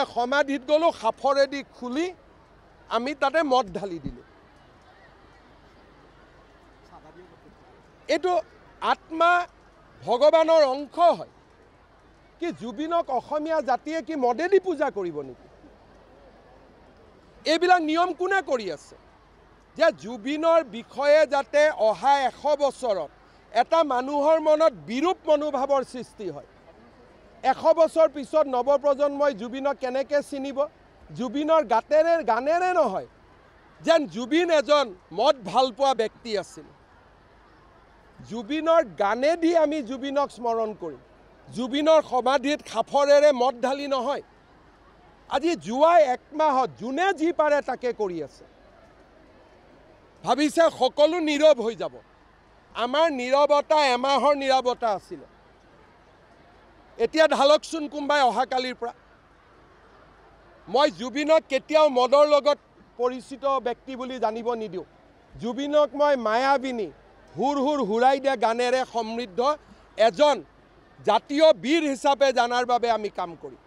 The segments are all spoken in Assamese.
তাতে সমাধিত গ'লোঁ, সাফৰেদি খুলি আমি তাতে মদ ঢালি দিলোঁ। এইটো আত্মা ভগৱানৰ অংশ হয়। কি জুবিনক অসমীয়া জাতিয়ে কি মদেদি পূজা কৰিব নেকি? এইবিলাক নিয়ম কোনে কৰি আছে? যে জুবিনৰ বিষয়ে যাতে অহা 100 বছৰত এটা মানুহৰ মনত বিৰূপ মনোভাৱৰ সৃষ্টি হয়। 100 বছৰ পিছত নৱপ্ৰজন্মই জুবিনক কেনেকৈ চিনিব? জুবিনৰ গানেৰে নহয়, যেন জুবিন এজন মদ ভাল পোৱা ব্যক্তি আছিল। জুবিনৰ গানেদি আমি জুবিনক স্মৰণ কৰিম। জুবিনৰ সমাধিত সাফৰেৰে মদ ঢালি নহয়। আজি যোৱা 1 মাহত যোনে যি পাৰে তাকে কৰি আছে। ভাবিছে সকলো নীৰৱ হৈ যাব। আমাৰ নীৰৱতা এমাহৰ নীৰৱতা আছিলে। এতিয়া ঢালকচোন কোনোবাই অহাকালিৰ পৰা। মই জুবিনক কেতিয়াও মদৰ লগত পৰিচিত ব্যক্তি বুলি জানিব নিদিওঁ। জুবিনক মই মায়াবিনী হুৰ হুৰ হুৰাই দিয়া গানেৰে সমৃদ্ধ এজন জাতীয় বীৰ হিচাপে জানাৰ বাবে আমি কাম কৰিম।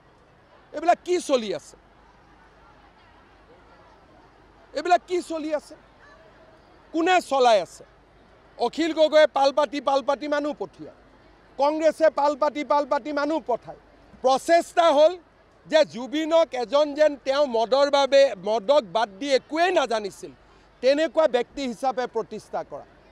এইবিলাক কি চলি আছে? এইবিলাক কি চলি আছে? কোনে চলাই আছে? অখিল গগৈয়ে পাল পাতি মানুহ পঠিয়ায়। কংগ্ৰেছে পাল পাতি মানুহ পঠায়। প্ৰচেষ্টা হ'ল যে জুবিনক এজন যেন তেওঁ মদক বাদ দি একোৱেই নাজানিছিল তেনেকুৱা ব্যক্তি হিচাপে প্ৰতিষ্ঠা কৰা।